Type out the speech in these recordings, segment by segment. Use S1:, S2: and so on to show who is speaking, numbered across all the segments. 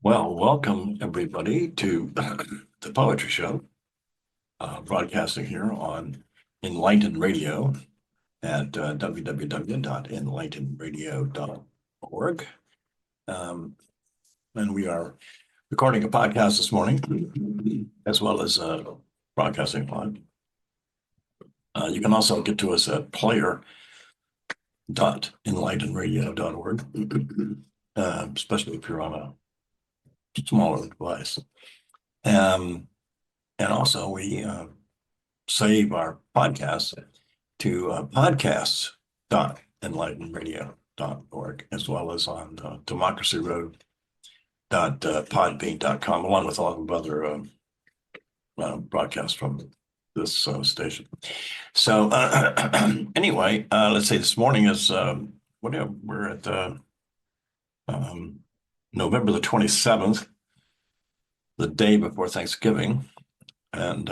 S1: Well, welcome everybody to the Poetry Show, broadcasting here on Enlighten Radio at www.enlightenradio.org. And we are recording a podcast this morning, as well as broadcasting live. You can also get to us at player.enlightenradio.org, especially if you're on a smaller device. And also, we save our podcasts to podcasts.enlightenradio.org, as well as on democracyroad.podbean.com, along with a lot of other broadcasts from this station. So anyway, let's see, this morning is, we're at November the 27th, the day before Thanksgiving. And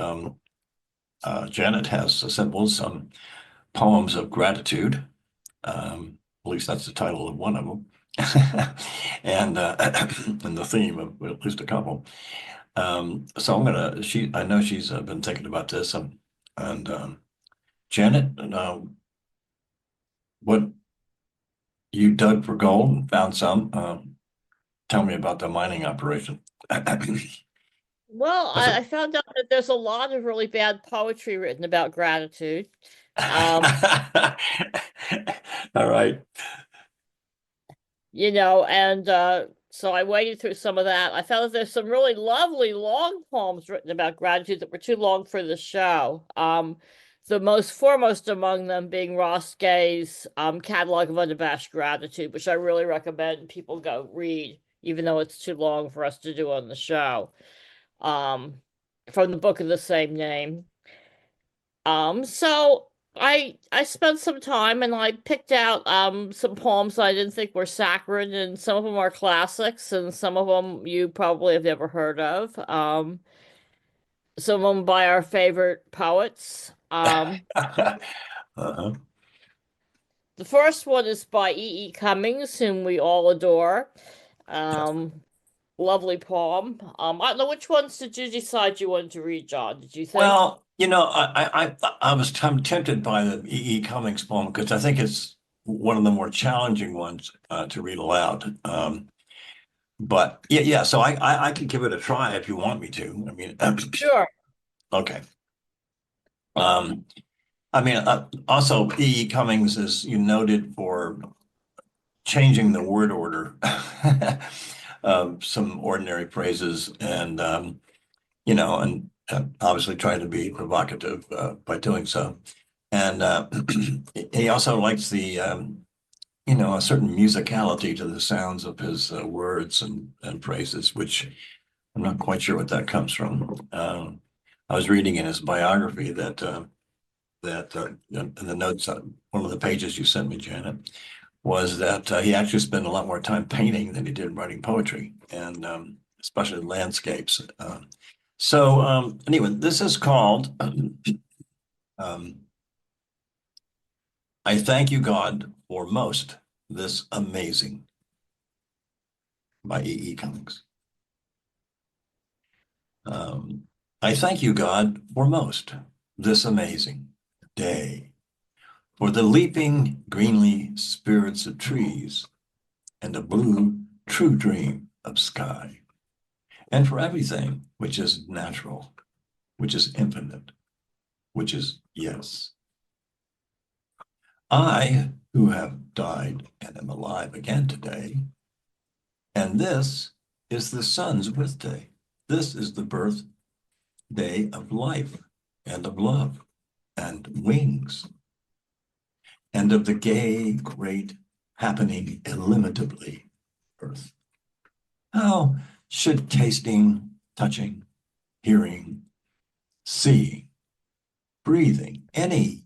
S1: Janet has assembled some poems of gratitude. At least that's the title of one of them. and the theme of at least a couple. So I know she's been thinking about this. And Janet, what you dug for gold and found some, tell me about the mining operation.
S2: Well,
S1: Was
S2: I found out that there's a lot of really bad poetry written about gratitude.
S1: All right.
S2: And so I waded through some of that. I found that there's some really lovely long poems written about gratitude that were too long for the show. The most foremost among them being Ross Gay's Catalog of Unabashed Gratitude, which I really recommend people go read, even though it's too long for us to do on the show. From the book of the same name. So I spent some time and I picked out some poems I didn't think were saccharine, and some of them are classics, and some of them you probably have never heard of. Some of them by our favorite poets.
S1: Uh-huh.
S2: The first one is by E. Cummings, whom we all adore.
S1: Yes.
S2: Lovely poem. I don't know, which ones did you decide you wanted to read, John? Did you think?
S1: Well, I'm tempted by the E. Cummings poem because I think it's one of the more challenging ones to read aloud. But yeah. So I can give it a try if you want me to. I mean,
S2: Sure.
S1: okay. Um, also E. Cummings is noted for changing the word order of some ordinary phrases, and obviously trying to be provocative by doing so. And he also likes a certain musicality to the sounds of his words and phrases, which I'm not quite sure what that comes from. I was reading in his biography that in the notes on one of the pages you sent me, Janet, was that he actually spent a lot more time painting than he did writing poetry, and especially landscapes. Anyway, this is called I Thank You, God, for Most This Amazing by E. Cummings. I thank you, God, for most this amazing day, for the leaping greenly spirits of trees and the blue true dream of sky, and for everything which is natural, which is infinite, which is yes. I, who have died and am alive again today, and this is the sun's birthday. This is the birthday of life and of love and wings and of the gay, great, happening illimitably earth. How should tasting, touching, hearing, seeing, breathing, any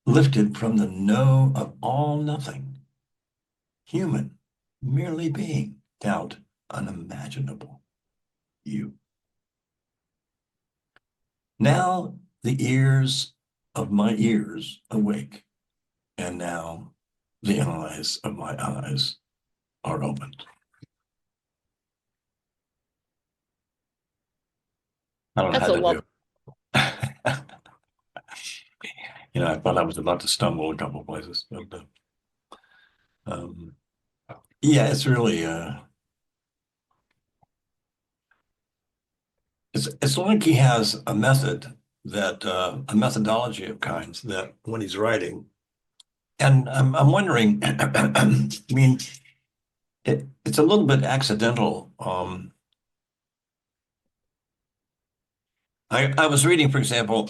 S1: lifted from the no of all nothing, human, merely being, doubt unimaginable, you. Now the ears of my ears awake, and now the eyes of my eyes are opened. I don't know
S2: That's
S1: how
S2: a
S1: to
S2: love.
S1: do it. I thought I was about to stumble a couple places, but um, yeah, it's really it's like he has a method that a methodology of kinds that when he's writing, and I'm wondering, I mean, it's a little bit accidental. I was reading, for example,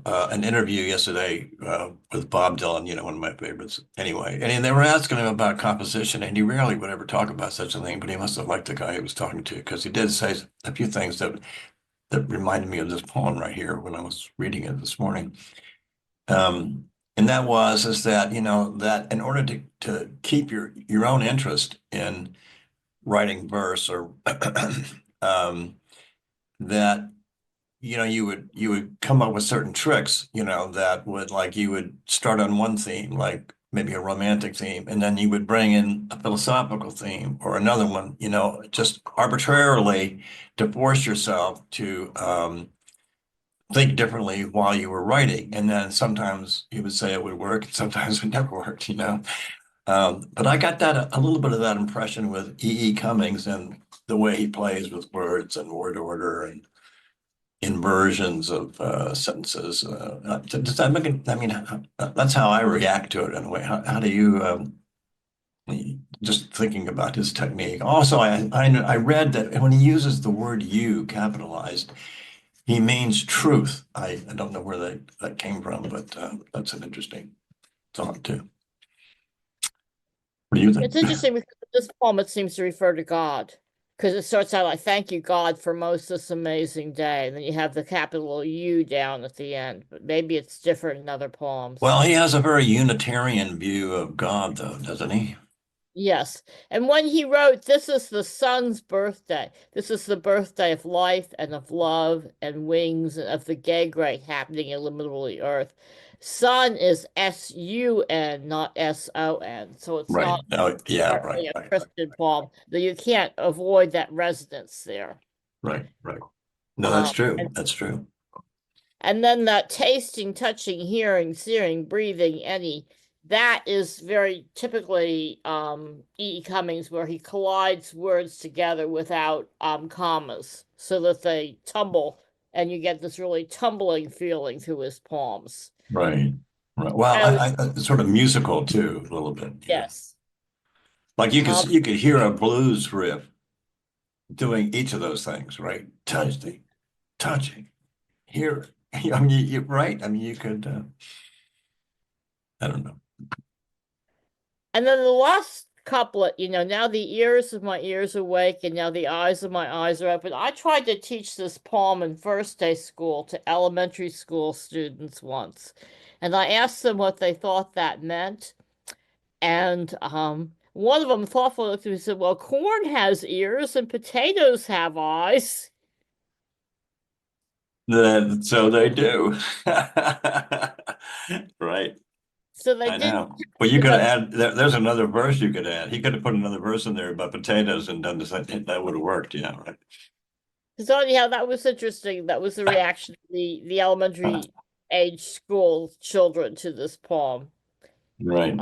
S1: an interview yesterday with Bob Dylan, one of my favorites anyway. And they were asking him about composition, and he rarely would ever talk about such a thing, but he must have liked the guy he was talking to because he did say a few things that reminded me of this poem right here when I was reading it this morning. Um, and that was is that, that in order to keep your own interest in writing verse or that you would come up with certain tricks, that would like you would start on one theme, like maybe a romantic theme, and then you would bring in a philosophical theme or another one, just arbitrarily to force yourself to think differently while you were writing. And then sometimes he would say it would work, and sometimes it never worked. But I got that a little bit of that impression with E. E. Cummings and the way he plays with words and word order and inversions of sentences. Does that make it? I mean, that's how I react to it in a way. How do you, just thinking about his technique? Also, I read that when he uses the word "you" capitalized, he means truth. I don't know where that came from, but that's an interesting thought too. What do you
S2: It's
S1: think?
S2: interesting because this poem it seems to refer to God because it starts out like "Thank you, God, for most this amazing day," and then you have the capital U down at the end. But maybe it's different in other poems.
S1: Well, he has a very Unitarian view of God, though, doesn't he?
S2: Yes. And when he wrote, "This is the sun's birthday. This is the birthday of life and of love and wings and of the gay great happening illimitably earth." Sun is S-U-N, not S-O-N. So it's
S1: Right.
S2: not
S1: Oh, yeah, right,
S2: necessarily a
S1: right,
S2: Christian poem, though you can't avoid that resonance there.
S1: right, right. No, that's
S2: Um,
S1: true.
S2: and,
S1: That's true.
S2: and then that tasting, touching, hearing, seeing, breathing, any, that is very typically E. Cummings, where he collides words together without commas so that they tumble and you get this really tumbling feeling through his poems.
S1: Right. Right. Well,
S2: I always,
S1: it's sort of musical too, a little bit.
S2: yes.
S1: Like you could
S2: Um,
S1: you could hear a blues riff doing each of those things, right? Touching, hear. I mean, right. I mean, you could. I don't know.
S2: And then the last couplet, now the ears of my ears awake, and now the eyes of my eyes are open. I tried to teach this poem in first day school to elementary school students once, and I asked them what they thought that meant. And one of them thoughtfully looked at me and said, "Well, corn has ears and potatoes have eyes."
S1: So they do. Right.
S2: So they
S1: I
S2: didn't
S1: know. Well, you
S2: give
S1: could
S2: them.
S1: add. There's another verse you could add. He could have put another verse in there about potatoes and done this. That would have worked. Yeah. Right.
S2: So yeah, that was interesting. That was the reaction of the elementary age school children to this poem.
S1: Right.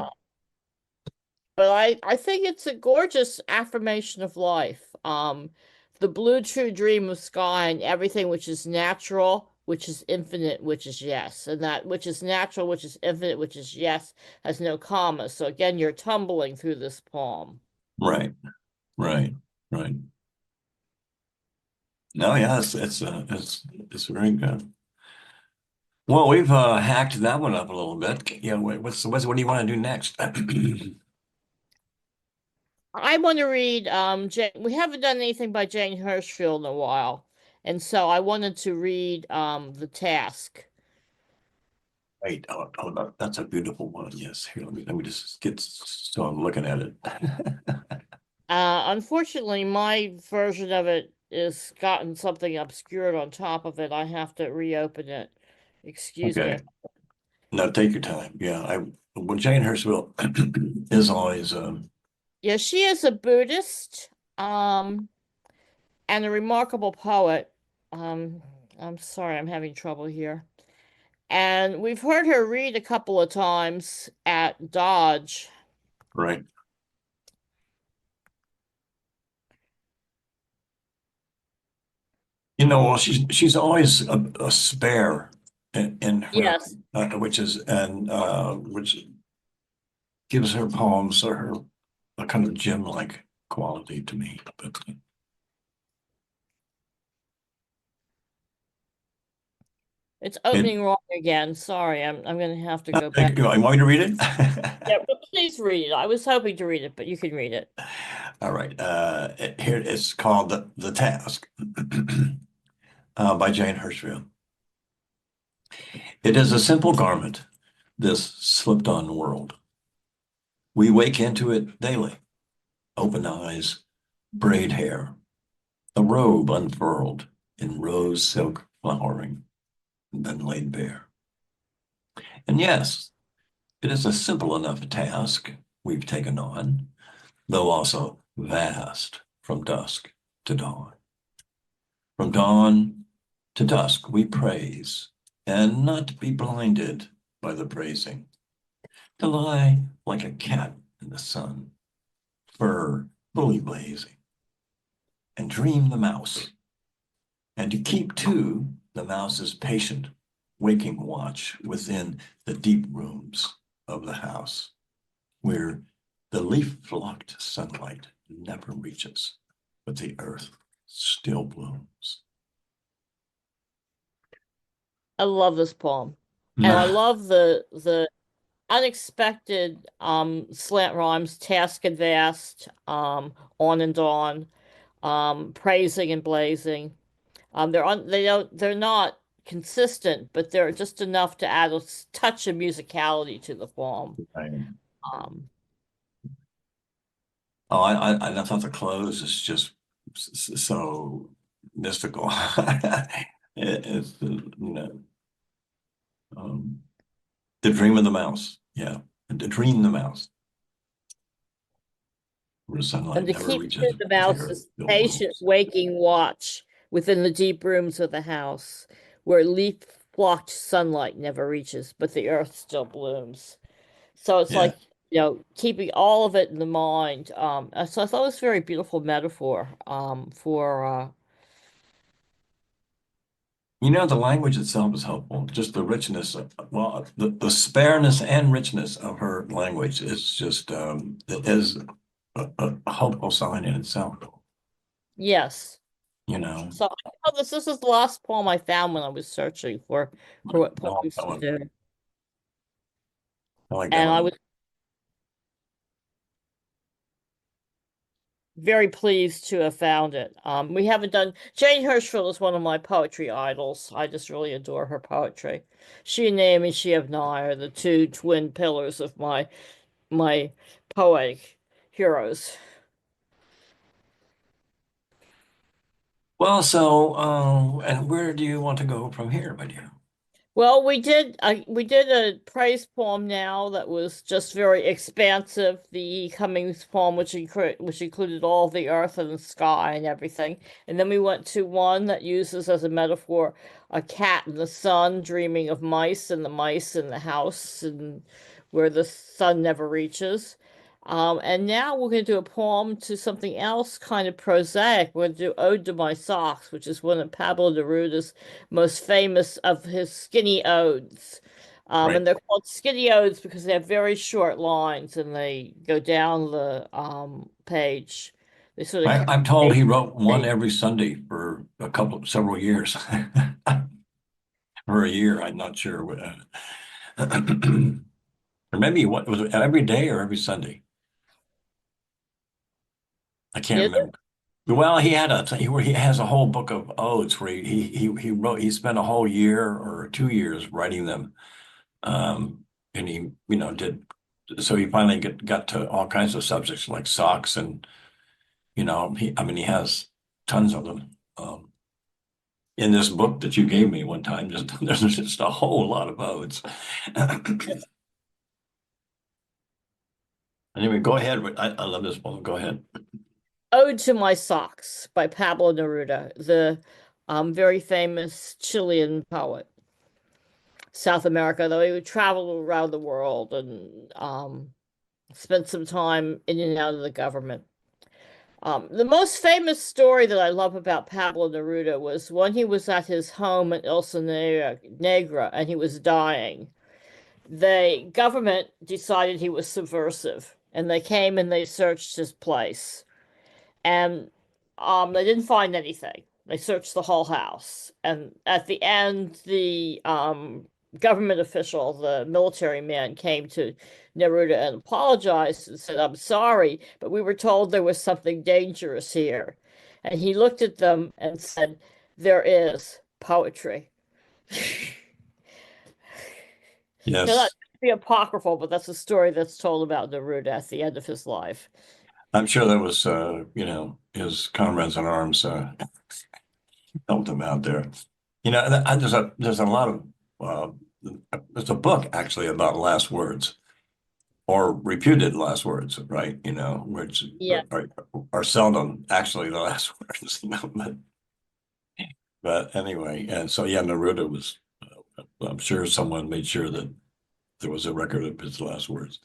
S2: But I think it's a gorgeous affirmation of life. The blue true dream of sky and everything which is natural, which is infinite, which is yes. And that which is natural, which is infinite, which is yes, has no commas. So again, you're tumbling through this poem.
S1: Right. Right. Right. No, yeah, it's very good. Well, we've hacked that one up a little bit. Yeah, what do you want to do next?
S2: I want to read Jane. We haven't done anything by Jane Hirshfield in a while. And so I wanted to read The Task.
S1: Wait, that's a beautiful one. Yes, here, let me just get so I'm looking at it.
S2: Unfortunately, my version of it is gotten something obscured on top of it. I have to reopen it. Excuse me.
S1: Okay, no, take your time. Yeah, well, Jane Hirschville is always
S2: Yeah, she is a Buddhist, um, and a remarkable poet. Um, I'm sorry, I'm having trouble here. And we've heard her read a couple of times at Dodge.
S1: Right. Well, she's always a spare in her,
S2: Yes.
S1: which gives her poems or her a kind of gem-like quality to me. But
S2: It's
S1: it,
S2: opening wrong again. Sorry, I'm gonna have to go back.
S1: you want me to read
S2: Yeah,
S1: it?
S2: but please read it. I was hoping to read it, but you can read it.
S1: All right. Here it's called the Task by Jane Hirshfield. It is a simple garment, this slipped-on world. We wake into it daily, open eyes, braid hair, a robe unfurled in rose silk flowering, and then laid bare. And yes, it is a simple enough task we've taken on, though also vast from dusk to dawn. From dawn to dusk we praise, and not be blinded by the praising, to lie like a cat in the sun, fur fully blazing, and dream the mouse, and to keep too the mouse's patient waking watch within the deep rooms of the house, where the leaf-flocked sunlight never reaches, but the earth still blooms.
S2: I love this poem. And I
S1: Nah,
S2: love the unexpected slant rhymes, task and vast, on and on, praising and blazing. They're not consistent, but they're just enough to add a touch of musicality to the poem.
S1: I,
S2: Um,
S1: oh, I thought the close is just so mystical. It's um, the dream of the mouse. Yeah, the dream the mouse, where sunlight
S2: and to
S1: never
S2: keep
S1: reaches,
S2: to the
S1: but the earth
S2: mouse's
S1: still
S2: patient
S1: blooms.
S2: waking watch within the deep rooms of the house, where leaf-flocked sunlight never reaches, but the earth still blooms. So it's
S1: Yeah.
S2: like, keeping all of it in the mind. So I thought it was a very beautiful metaphor, for
S1: The language itself is helpful. Just the richness of, well, the spareness and richness of her language is just it is a helpful sign in itself.
S2: yes.
S1: You know,
S2: So this is the last poem I found when I was searching for what
S1: I like
S2: poems
S1: that
S2: to
S1: one.
S2: do.
S1: I like that
S2: And I
S1: one.
S2: was very pleased to have found it. We haven't done Jane Hirshfield is one of my poetry idols. I just really adore her poetry. She and Naomi Shihab are the two twin pillars of my poetic heroes.
S1: Well, and where do you want to go from here, my dear?
S2: Well, we did a praise poem now that was just very expansive. The Cummings poem, which included all the earth and the sky and everything, and then we went to one that uses as a metaphor a cat in the sun dreaming of mice and the mice in the house and where the sun never reaches. And now we're going to do a poem to something else kind of prosaic. We're going to do Ode to My Socks, which is one of Pablo Neruda's most famous of his skinny odes.
S1: Right.
S2: And they're called skinny odes because they have very short lines and they go down the page. They sort of
S1: I'm told
S2: carry
S1: he wrote one
S2: page.
S1: every Sunday for several years. For a year, I'm not sure. Or maybe what was it every day or every Sunday? I can't
S2: Is it?
S1: remember. Well, he has a whole book of odes where he spent a whole year or 2 years writing them. And he did so he finally got to all kinds of subjects like socks and he has tons of them. In this book that you gave me one time, there's just a whole lot of odes. Anyway, go ahead. I love this one. Go ahead.
S2: Ode to My Socks by Pablo Neruda. The very famous Chilean poet. South America, though he would travel around the world and spent some time in and out of the government. The most famous story that I love about Pablo Neruda was when he was at his home in Negra and he was dying. The government decided he was subversive, and they came and they searched his place. And they didn't find anything. They searched the whole house. And at the end, the government official, the military man, came to Neruda and apologized and said, "I'm sorry, but we were told there was something dangerous here." And he looked at them and said, "There is poetry." Now, that
S1: Yes,
S2: could be apocryphal, but that's a story that's told about Neruda at the end of his life.
S1: I'm sure that was, his comrades in arms helped him out there. There's a lot of, uh, there's a book actually about last words or reputed last words, right? Which
S2: Yeah.
S1: are seldom actually the last words, but anyway, and so yeah, Neruda was, I'm sure someone made sure that there was a record of his last words.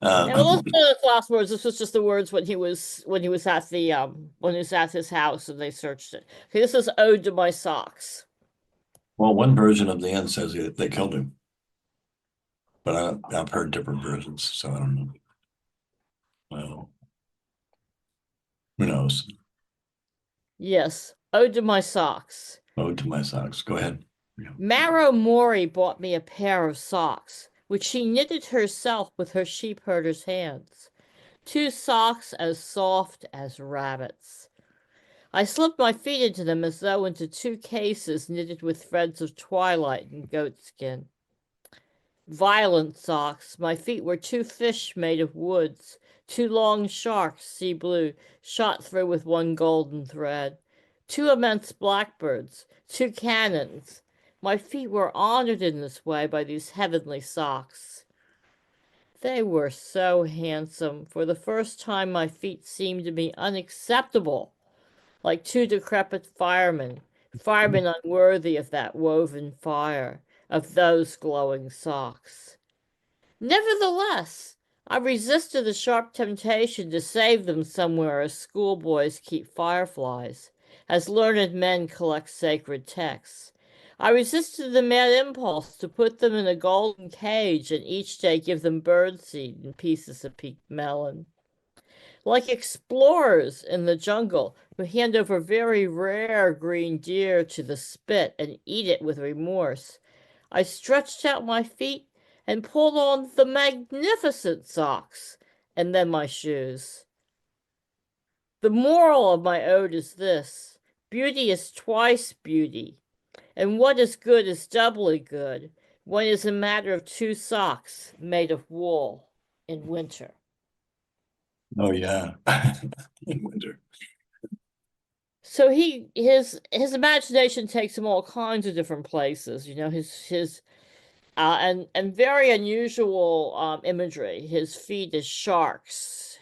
S2: Yeah, well,
S1: Uh,
S2: those are the last words. This was just the words when he was at the when he was at his house and they searched it. Okay, this is Ode to My Socks.
S1: well, one version of the end says they killed him, but I've heard different versions, so I don't know. Well, who knows?
S2: Yes, Ode to My Socks.
S1: Ode to my socks. Go ahead. Yeah.
S2: Marrow Mori bought me a pair of socks, which she knitted herself with her sheep herder's hands. Two socks as soft as rabbits. I slipped my feet into them as though into two cases knitted with threads of twilight and goatskin. Violent socks. My feet were two fish made of woods, two long sharks, sea blue, shot through with one golden thread, two immense blackbirds, two cannons. My feet were honored in this way by these heavenly socks. They were so handsome. For the first time, my feet seemed to me unacceptable, like two decrepit firemen, firemen unworthy of that woven fire, of those glowing socks. Nevertheless, I resisted the sharp temptation to save them somewhere as schoolboys keep fireflies, as learned men collect sacred texts. I resisted the mad impulse to put them in a golden cage and each day give them birdseed and pieces of peaked melon. Like explorers in the jungle who hand over very rare green deer to the spit and eat it with remorse, I stretched out my feet and pulled on the magnificent socks and then my shoes. The moral of my ode is this: beauty is twice beauty, and what is good is doubly good when it is a matter of two socks made of wool in winter.
S1: Oh yeah. In winter.
S2: So his imagination takes him all kinds of different places. His and very unusual imagery. His feet is sharks.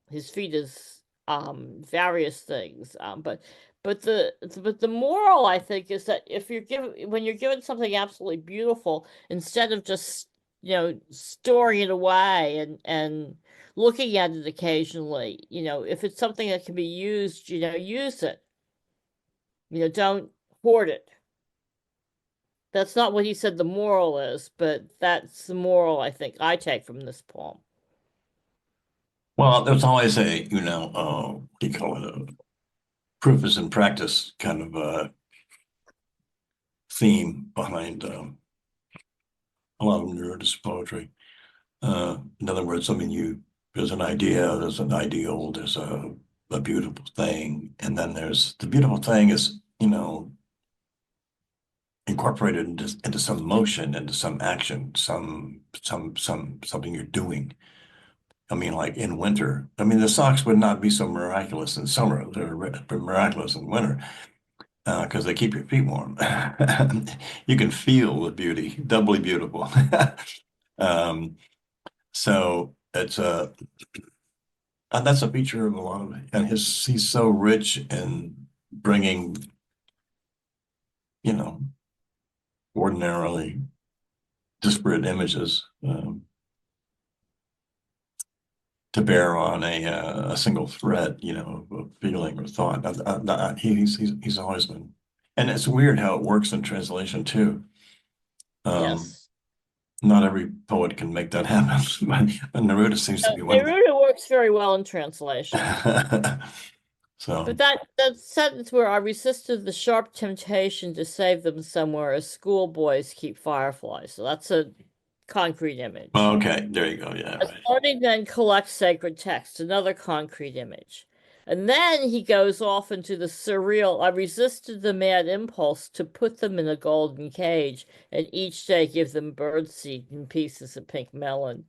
S2: His feet is various things. But the moral, I think, is that if you're given when you're given something absolutely beautiful, instead of just storing it away and looking at it occasionally, if it's something that can be used, use it. Don't hoard it. That's not what he said the moral is, but that's the moral I think I take from this poem.
S1: Well, there's always a, what do you call it? A proof is in practice kind of a theme behind a lot of Neruda's poetry. In other words, I mean, there's an idea, there's an ideal, there's a beautiful thing, and then there's the beautiful thing is, incorporated into some motion, into some action, something you're doing. I mean, like in winter. I mean, the socks would not be so miraculous in summer. They're miraculous in winter because they keep your feet warm. You can feel the beauty, doubly beautiful. Um, so it's and that's a feature of a lot of it. And he's so rich in bringing you know, ordinarily disparate images to bear on a single thread, of feeling or thought. He's always been, and it's weird how it works in translation too.
S2: Yes.
S1: Not every poet can make that happen, but Neruda seems to be one of
S2: Neruda works very well in translation.
S1: them.
S2: But
S1: So,
S2: that sentence where I resisted the sharp temptation to save them somewhere as schoolboys keep fireflies. So that's a concrete image.
S1: okay, there you go. Yeah,
S2: As
S1: right.
S2: learning then collects sacred text, another concrete image. And then he goes off into the surreal. I resisted the mad impulse to put them in a golden cage and each day give them birdseed and pieces of pink melon.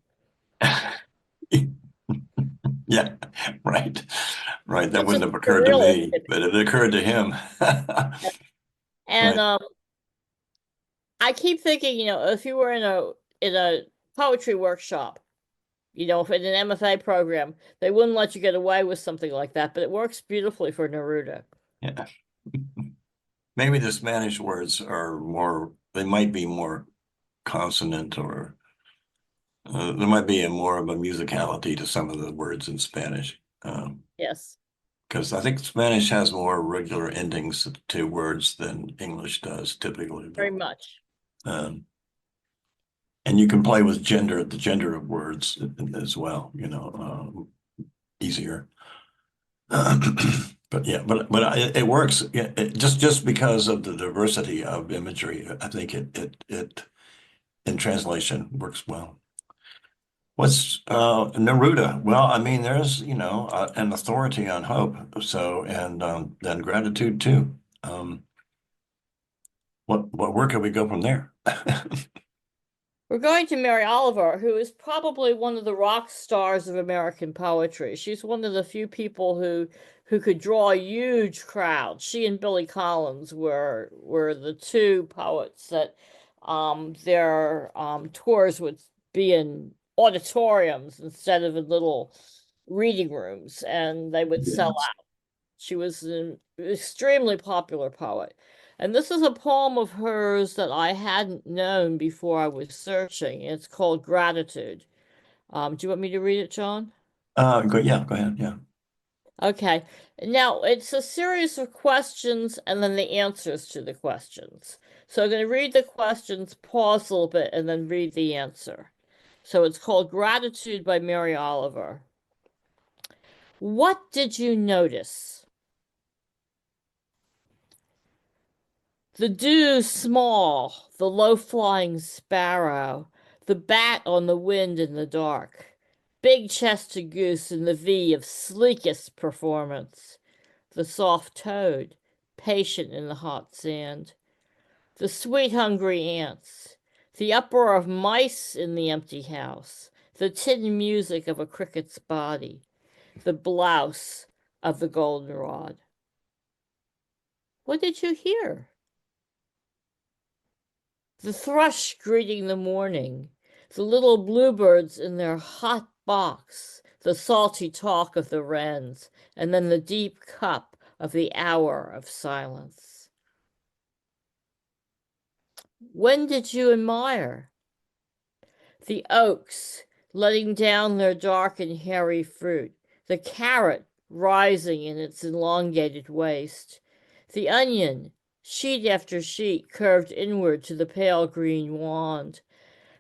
S1: Yeah, right. Right. That
S2: Such a
S1: wouldn't have occurred to
S2: surrealist.
S1: me, but it occurred to him.
S2: And
S1: Right.
S2: I keep thinking, if you were in a poetry workshop, if in an MFA program, they wouldn't let you get away with something like that, but it works beautifully for Neruda.
S1: Yeah. Maybe the Spanish words they might be more consonant or there might be more of a musicality to some of the words in Spanish.
S2: Yes,
S1: Because I think Spanish has more regular endings to words than English does typically.
S2: very much.
S1: Um, and you can play with the gender of words as well, easier. But yeah, but it works. Yeah, just because of the diversity of imagery, I think it in translation works well. What's Neruda? Well, I mean, there's an authority on hope, so and then gratitude too. Um, where can we go from there?
S2: We're going to Mary Oliver, who is probably one of the rock stars of American poetry. She's one of the few people who could draw a huge crowd. She and Billy Collins were the two poets that their tours would be in auditoriums instead of in little reading rooms, and they would sell
S1: Yes.
S2: out. She was an extremely popular poet. And this is a poem of hers that I hadn't known before I was searching. It's called Gratitude. Do you want me to read it, John?
S1: Yeah, go ahead. Yeah.
S2: Okay. Now, it's a series of questions and then the answers to the questions. So I'm going to read the questions, pause a little bit, and then read the answer. So it's called Gratitude by Mary Oliver. What did you notice? The dew small, the low-flying sparrow, the bat on the wind in the dark, big-chested goose in the V of sleekest performance, the soft toad, patient in the hot sand, the sweet hungry ants, the uproar of mice in the empty house, the tin music of a cricket's body, the blouse of the goldenrod. What did you hear? The thrush greeting the morning, the little bluebirds in their hot box, the salty talk of the wrens, and then the deep cup of the hour of silence. When did you admire? The oaks letting down their dark and hairy fruit, the carrot rising in its elongated waist, the onion, sheet after sheet curved inward to the pale green wand.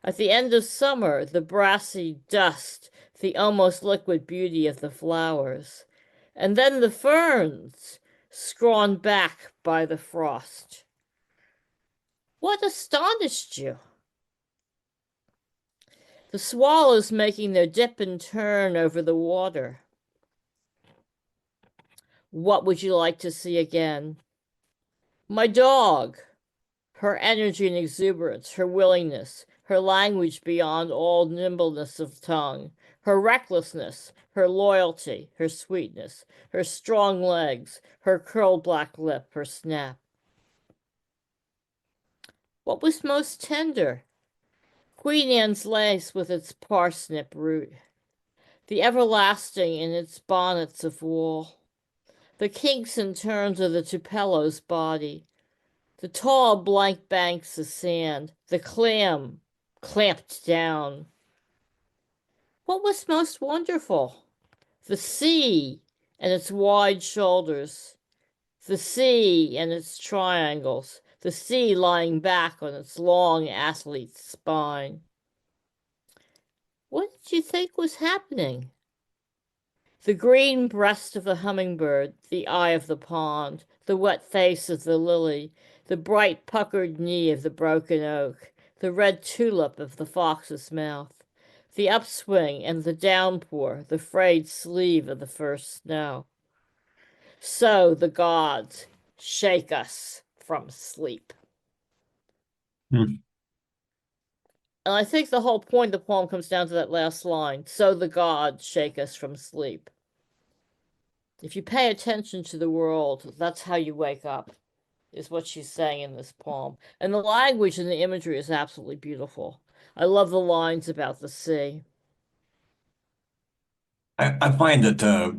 S2: At the end of summer, the brassy dust, the almost liquid beauty of the flowers. And then the ferns, scrawned back by the frost. What astonished you? The swallows making their dip and turn over the water. What would you like to see again? My dog, her energy and exuberance, her willingness, her language beyond all nimbleness of tongue, her recklessness, her loyalty, her sweetness, her strong legs, her curled black lip, her snap. What was most tender? Queen Anne's lace with its parsnip root, the everlasting in its bonnets of wool, the kinks and turns of the Tupello's body, The tall blank banks of sand, the clam clamped down. What was most wonderful? The sea and its wide shoulders, the sea and its triangles, the sea lying back on its long athlete's spine. What did you think was happening? The green breast of the hummingbird, the eye of the pond, the wet face of the lily, the bright puckered knee of the broken oak, the red tulip of the fox's mouth, the upswing and the downpour, the frayed sleeve of the first snow. So the gods shake us from sleep.
S1: Hmm.
S2: And I think the whole point of the poem comes down to that last line. So the gods shake us from sleep. If you pay attention to the world, that's how you wake up, is what she's saying in this poem. And the language and the imagery is absolutely beautiful. I love the lines about the sea.
S1: I find that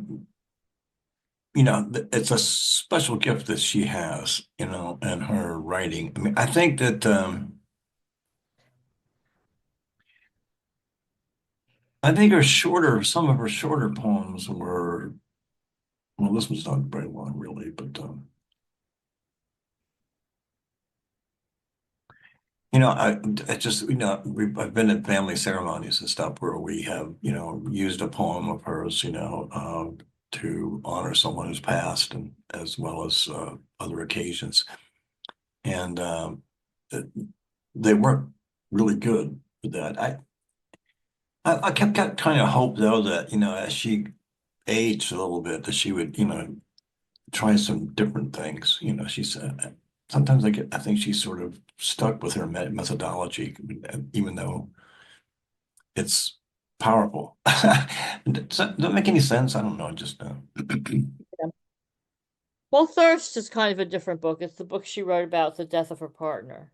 S1: it's a special gift that she has, in her writing. I mean, I think that some of her shorter poems were, well, this one's not very long, really, but I just, I've been at family ceremonies and stuff where we have, used a poem of hers, to honor someone who's passed, and as well as other occasions. And th- they weren't really good with that. I kept kind of hope though that, as she aged a little bit, that she would, try some different things. She said sometimes I think she's sort of stuck with her methodology, even though it's powerful. Does that make any sense? I don't know. Just
S2: Yeah. Well, Thirst is kind of a different book. It's the book she wrote about the death of her partner.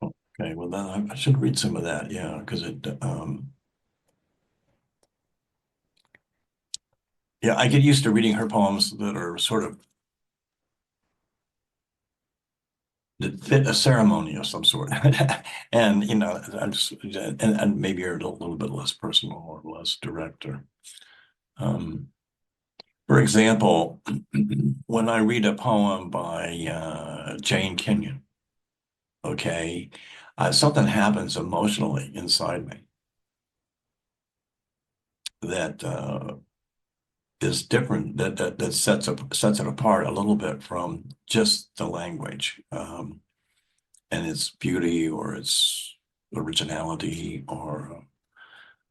S1: okay. Well, then I should read some of that. Yeah, because yeah, I get used to reading her poems that are sort of that fit a ceremony of some sort. And I'm just and maybe are a little bit less personal or less direct. Or um for example, when I read a poem by Jane Kenyon, okay, something happens emotionally inside me that is different, that sets it apart a little bit from just the language, and its beauty or its originality, or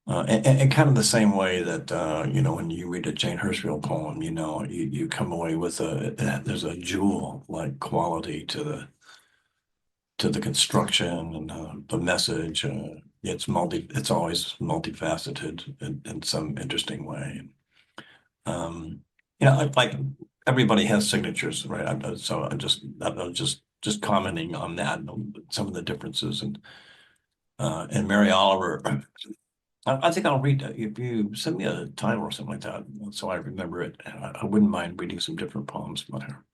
S1: and kind of the same way that when you read a Jane Hirshfield poem, you come away with there's a jewel like quality to the construction and the message. It's always multifaceted in some interesting way. Um, like everybody has signatures, right? I'm just commenting on that, some of the differences. And Mary Oliver, I think I'll read that. If you send me a title or something like that, so I remember it. I wouldn't mind reading some different poems by her.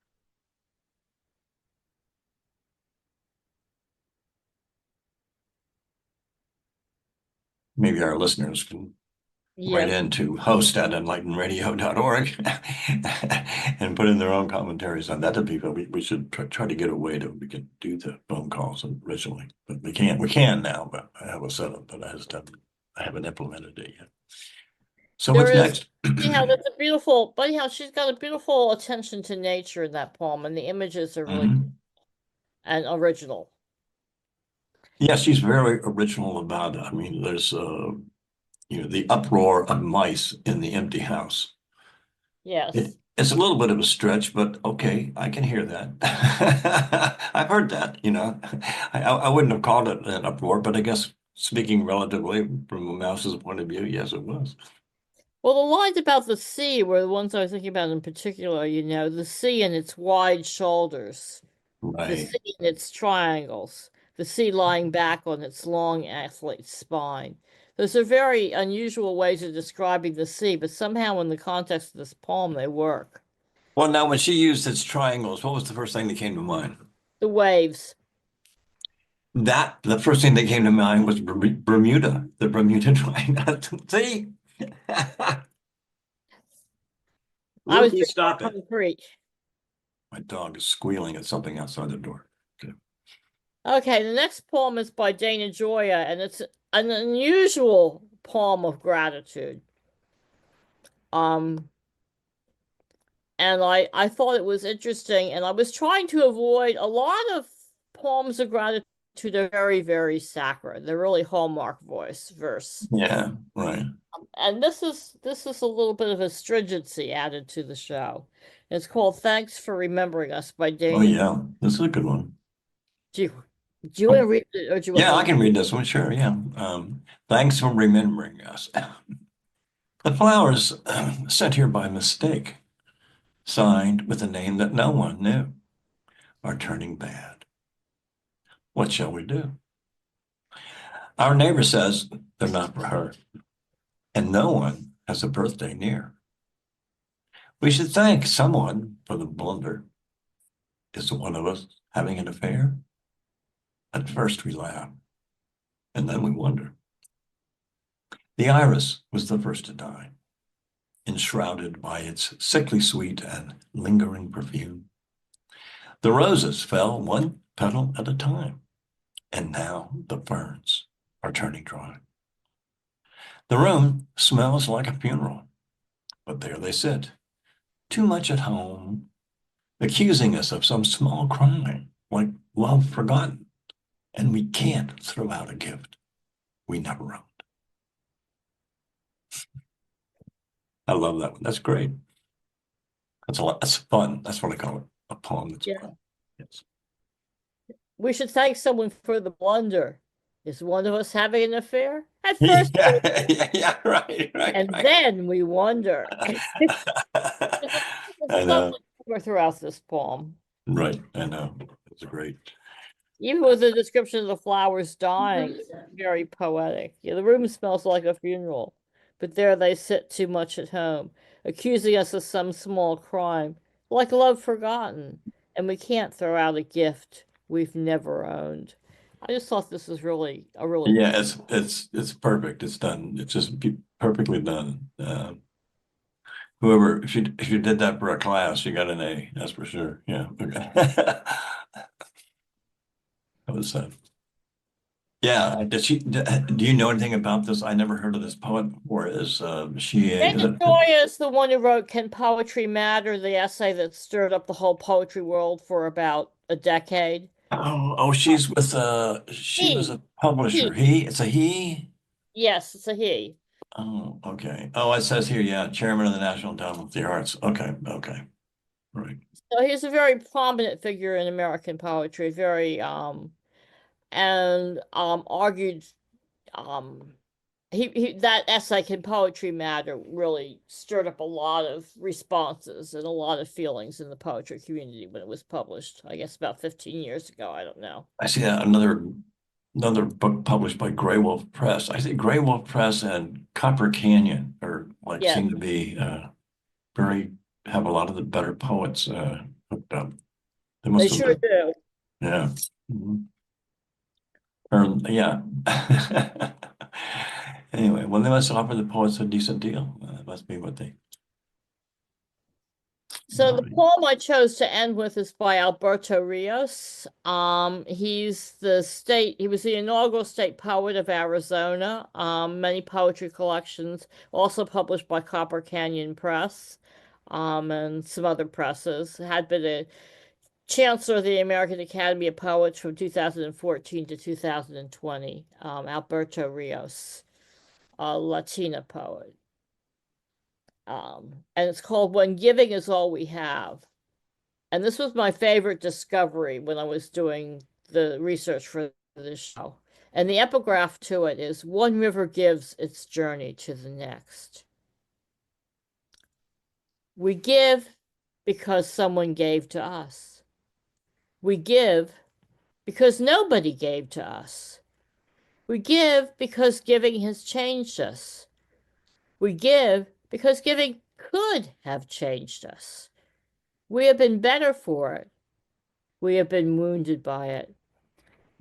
S1: Maybe our listeners can write
S2: Yes,
S1: in to host@enlightenradio.org and put in their own commentaries on that. We should try to get a way that we can do the phone calls originally, but we can now, but I have a setup, but I haven't implemented it yet. So
S2: there
S1: what's
S2: is.
S1: next?
S2: Anyhow, that's a beautiful. But anyhow, she's got a beautiful attention to nature in that poem, and the images are really
S1: Mhm.
S2: and original.
S1: Yeah, she's very original about it. I mean, there's the uproar of mice in the empty house.
S2: Yes.
S1: It's a little bit of a stretch, but okay, I can hear that. I've heard that, I wouldn't have called it an uproar, but I guess speaking relatively from a mouse's point of view, yes, it was.
S2: Well, the lines about the sea were the ones I was thinking about in particular, the sea and its wide shoulders, the
S1: Right.
S2: sea and its triangles, the sea lying back on its long athlete's spine. Those are very unusual ways of describing the sea, but somehow in the context of this poem, they work.
S1: Well, now when she used its triangles, what was the first thing that came to mind?
S2: The waves.
S1: The first thing that came to mind was Bermuda, the Bermuda Triangle. See?
S2: I was
S1: Ruby,
S2: being more
S1: stop it.
S2: concrete.
S1: My dog is squealing at something outside the door. Okay.
S2: Okay, the next poem is by Dana Gioia, and it's an unusual poem of gratitude. Um, and I thought it was interesting, and I was trying to avoid a lot of poems of gratitude are very, very sacred. They're really Hallmark voice verse.
S1: Yeah, right.
S2: And this is a little bit of astringency added to the show. It's called Thanks for Remembering Us by
S1: Oh,
S2: Dana.
S1: yeah. This is a good one.
S2: Do you want to read it or do you want
S1: Yeah, I
S2: me?
S1: can read this one. Sure. Yeah. Thanks for remembering us. The flowers sent here by mistake, signed with a name that no one knew, are turning bad. What shall we do? Our neighbor says they're not for her, and no one has a birthday near. We should thank someone for the blunder. Is one of us having an affair? At first we laugh, and then we wonder. The iris was the first to die, enshrouded by its sickly sweet and lingering perfume. The roses fell one petal at a time, and now the ferns are turning dry. The room smells like a funeral, but there they sit, too much at home, accusing us of some small crime, like love forgotten, and we can't throw out a gift we never owned. I love that one. That's great. That's a lot. That's fun. That's what I call it. A poem that's
S2: Yeah.
S1: fun. Yes.
S2: We should thank someone for the blunder. Is one of us having an affair? At first,
S1: Yeah, yeah, yeah, right, right,
S2: and
S1: right.
S2: then we wonder. There's a
S1: I
S2: subtle
S1: know.
S2: humor throughout this poem.
S1: Right. I know. It's great.
S2: Even with the description of the flowers dying, it's very poetic. Yeah, the room smells like a funeral, but there they sit too much at home, accusing us of some small crime, like love forgotten, and we can't throw out a gift we've never owned. I just thought this was really
S1: Yeah, it's perfect. It's done. It's just perfectly done. Whoever, if you did that for a class, you got an A. That's for sure. Yeah. Okay. That was yeah. Do you know anything about this? I never heard of this poet before. Is
S2: Dana
S1: it?
S2: Gioia is the one who wrote Can Poetry Matter, the essay that stirred up the whole poetry world for about a decade.
S1: Oh, she was
S2: He,
S1: a publisher.
S2: he,
S1: It's a he.
S2: yes, it's a he.
S1: Oh, okay. Oh, it says here, yeah, chairman of the National Endowment of the Arts. Okay, okay, right.
S2: So he's a very prominent figure in American poetry, very and argued um he that essay Can Poetry Matter really stirred up a lot of responses and a lot of feelings in the poetry community when it was published, I guess about 15 years ago. I don't know.
S1: I see another book published by Gray Wolf Press. I think Gray Wolf Press and Copper Canyon are like
S2: Yes,
S1: seem to be very have a lot of the better poets hooked up. They
S2: they
S1: must have
S2: sure
S1: been,
S2: do.
S1: yeah. Mhm. Or yeah. Anyway, well, they must offer the poets a decent deal. That must be what they.
S2: So
S1: All
S2: the
S1: right.
S2: poem I chose to end with is by Alberto Rios. He was the inaugural state poet of Arizona. Many poetry collections, also published by Copper Canyon Press, and some other presses. Had been a chancellor of the American Academy of Poets from 2014 to 2020. Alberto Rios, a Latina poet. And it's called When Giving Is All We Have. And this was my favorite discovery when I was doing the research for this show. And the epigraph to it is One river gives its journey to the next. We give because someone gave to us. We give because nobody gave to us. We give because giving has changed us. We give because giving could have changed us. We have been better for it. We have been wounded by it.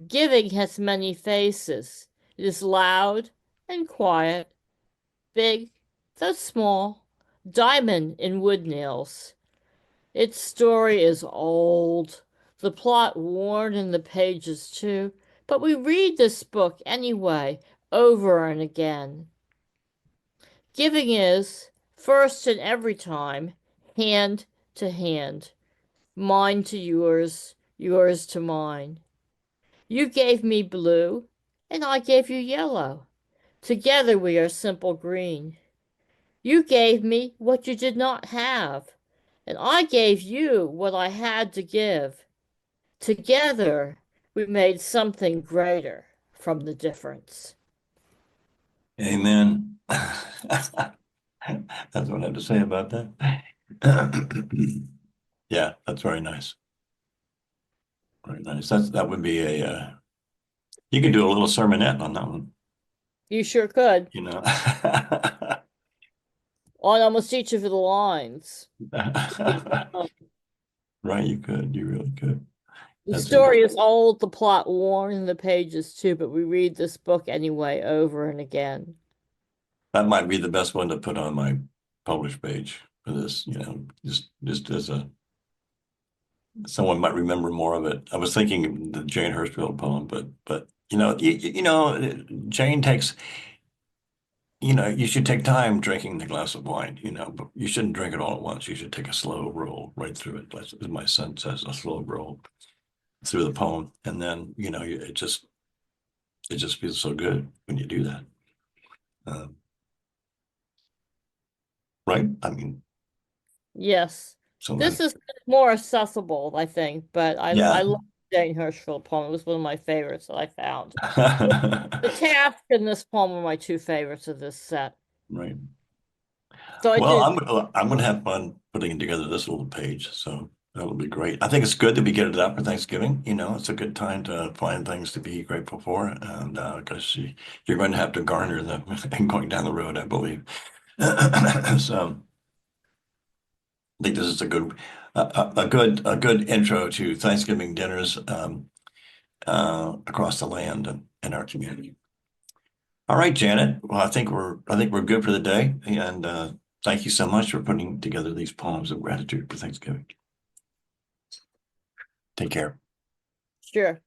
S2: Giving has many faces. It is loud and quiet, big though small, diamond in wood nails. Its story is old, the plot worn in the pages too, but we read this book anyway, over and again. Giving is, first and every time, hand to hand, mine to yours, yours to mine. You gave me blue, and I gave you yellow. Together we are simple green. You gave me what you did not have, and I gave you what I had to give. Together we made something greater from the difference.
S1: Amen. That's what I have to say about that. Yeah, that's very nice. Very nice. That would be a you could do a little sermonette on that one,
S2: You sure could,
S1: you know.
S2: on almost each of the lines.
S1: Right, you could. You really could.
S2: The
S1: That's interesting.
S2: story is old, the plot worn in the pages too, but we read this book anyway over and again.
S1: That might be the best one to put on my published page for this, just as a someone might remember more of it. I was thinking of the Jane Hirshfield poem, but Jane takes, you should take time drinking the glass of wine, but you shouldn't drink it all at once. You should take a slow roll right through it. That's my son says, a slow roll through the poem, and then it just feels so good when you do that. Um, right? I mean,
S2: Yes. This
S1: sometimes,
S2: is more accessible, I think, but I
S1: yeah.
S2: love Jane Hirshfield poem. It was one of my favorites that I found. The task and this poem are my two favorites of this set.
S1: Right.
S2: So I
S1: Well,
S2: do,
S1: I'm gonna have fun putting together this little page, so that'll be great. I think it's good that we get it up for Thanksgiving. It's a good time to find things to be grateful for, and because you're going to have to garner them and going down the road, I believe. So I think this is a good intro to Thanksgiving dinners across the land and in our community. All right, Janet. Well, I think we're good for the day, and thank you so much for putting together these poems of gratitude for Thanksgiving. Take care.
S2: sure.